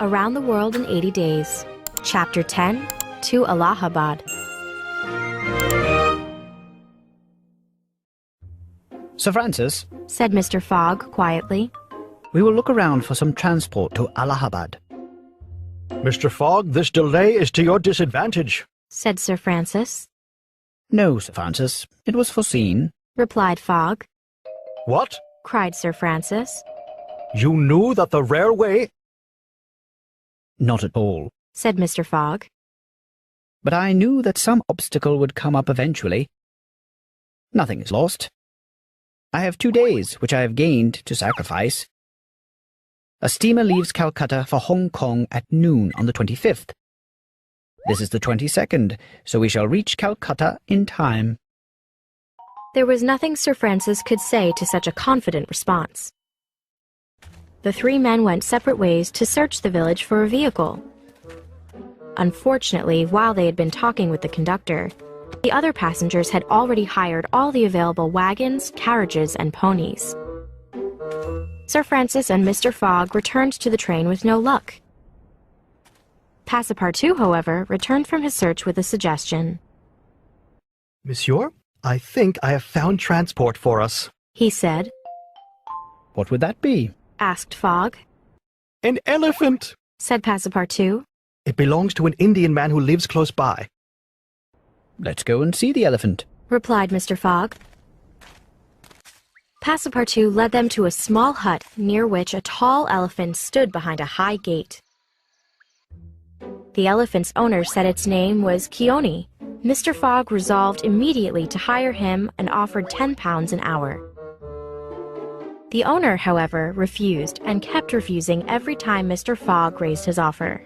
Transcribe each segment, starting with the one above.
Around the World in 80 Days. Chapter 10, To Allahabad. Sir Francis, said Mr. Fogg quietly. we will look around for some transport to Allahabad. Mr. Fogg, this delay is to your disadvantage, said Sir Francis. No, Sir Francis, it was foreseen. Replied Fogg. What? Cried Sir Francis. You knew that the railway... Not at all. Said Mr. Fogg. But I knew that some obstacle would come up eventually. Nothing is lost. I have 2 days which I have gained to sacrifice. A steamer leaves Calcutta for Hong Kong at noon on the 25th. This is the 22nd, so we shall reach Calcutta in time. There was nothing Sir Francis could say to such a confident response. The 3 men went separate ways to search the village for a vehicle. Unfortunately, while they had been talking with the conductor, the other passengers had already hired all the available wagons, carriages, and ponies. Sir Francis and Mr. Fogg returned to the train with no luck. Passepartout, however, returned from his search with a suggestion. Monsieur, I think I have found transport for us, he said. What would that be? Asked Fogg. An elephant, said Passepartout. It belongs to an Indian man who lives close by. Let's go and see the elephant, replied Mr. Fogg. Passepartout led them to a small hut near which a tall elephant stood behind a high gate. The elephant's owner said its name was Kioni. Mr. Fogg resolved immediately to hire him and offered £10 an hour. The owner, however, refused and kept refusing every time Mr. Fogg raised his offer.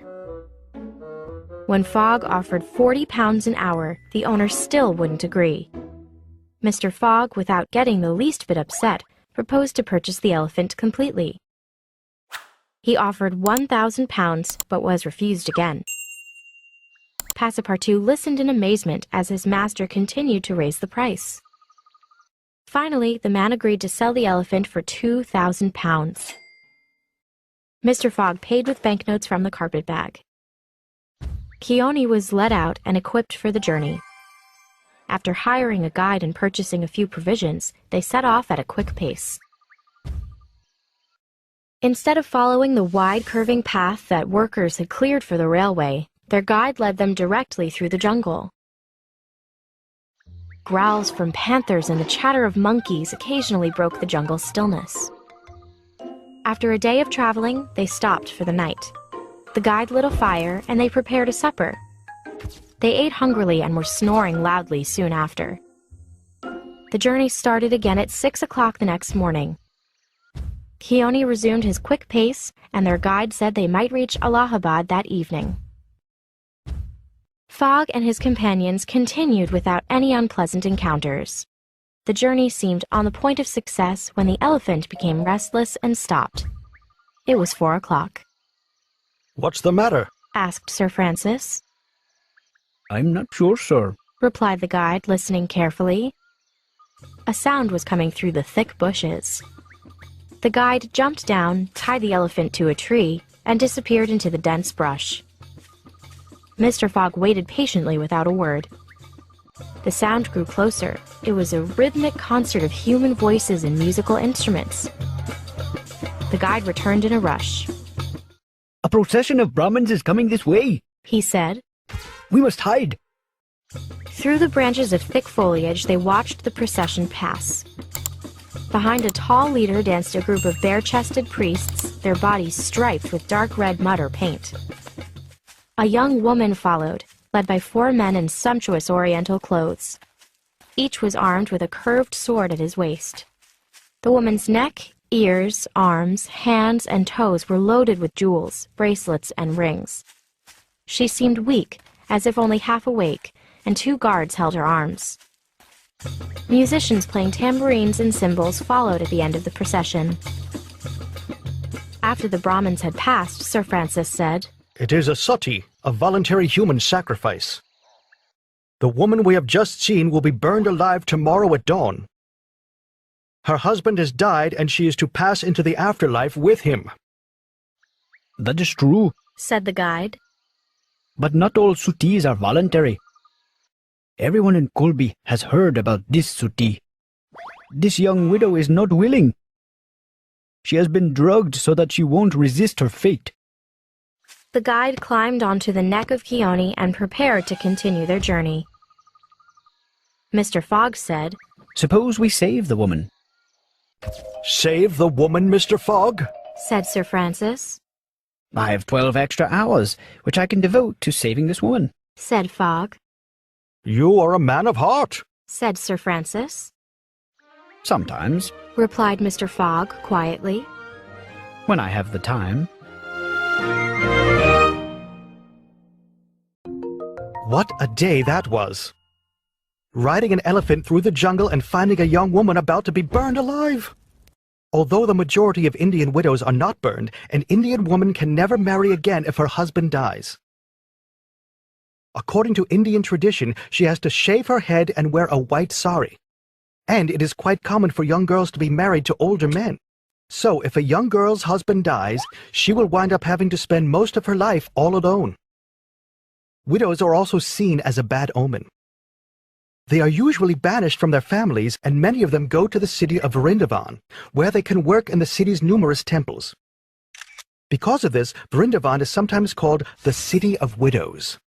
When Fogg offered £40 an hour, the owner still wouldn't agree. Mr. Fogg, without getting the least bit upset, proposed to purchase the elephant completely. He offered £1,000, but was refused again. Passepartout listened in amazement as his master continued to raise the price. Finally, the man agreed to sell the elephant for £2,000. Mr. Fogg paid with banknotes from the carpetbag. Kioni was led out and equipped for the journey. After hiring a guide and purchasing a few provisions, they set off at a quick pace. Instead of following the wide curving path that workers had cleared for the railway, their guide led them directly through the jungle. Growls from panthers and the chatter of monkeys occasionally broke the jungle's stillness. After a day of traveling, they stopped for the night. The guide lit a fire and they prepared a supper. They ate hungrily and were snoring loudly soon after. The journey started again at 6 o'clock the next morning. Kioni resumed his quick pace, and their guide said they might reach Allahabad that evening. Fogg and his companions continued without any unpleasant encounters. The journey seemed on the point of success when the elephant became restless and stopped. It was 4 o'clock. What's the matter? Asked Sir Francis. I'm not sure, sir, replied the guide, listening carefully. A sound was coming through the thick bushes. The guide jumped down, tied the elephant to a tree, and disappeared into the dense brush. Mr. Fogg waited patiently without a word. The sound grew closer. It was a rhythmic concert of human voices and musical instruments. The guide returned in a rush. A procession of Brahmins is coming this way, he said. We must hide. Through the branches of thick foliage, they watched the procession pass. Behind a tall leader danced a group of bare-chested priests, their bodies striped with dark red mud or paint. A young woman followed, led by 4 men in sumptuous oriental clothes. Each was armed with a curved sword at his waist. The woman's neck, ears, arms, hands, and toes were loaded with jewels, bracelets, and rings. She seemed weak, as if only half awake, and 2 guards held her arms. Musicians playing tambourines and cymbals followed at the end of the procession. After the Brahmins had passed, Sir Francis said, It is a sati, a voluntary human sacrifice. The woman we have just seen will be burned alive tomorrow at dawn. Her husband has died and she is to pass into the afterlife with him. That is true, said the guide. But not all suttis are voluntary. Everyone in Kulbi has heard about this sutti. This young widow is not willing. She has been drugged so that she won't resist her fate. The guide climbed onto the neck of Keone and prepared to continue their journey. Mr. Fogg said, Suppose we save the woman. Save the woman, Mr. Fogg? said Sir Francis. I have 12 extra hours, which I can devote to saving this woman, said Fogg. You are a man of heart, said Sir Francis. Sometimes, replied Mr. Fogg quietly. when I have the time. What a day that was! Riding an elephant through the jungle and finding a young woman about to be burned alive! Although the majority of Indian widows are not burned, an Indian woman can never marry again if her husband dies. According to Indian tradition, she has to shave her head and wear a white sari. And it is quite common for young girls to be married to older men. So if a young girl's husband dies, she will wind up having to spend most of her life all alone. Widows are also seen as a bad omen. They are usually banished from their families, and many of them go to the city of Vrindavan, where they can work in the city's numerous temples. Because of this, Vrindavan is sometimes called the City of Widows.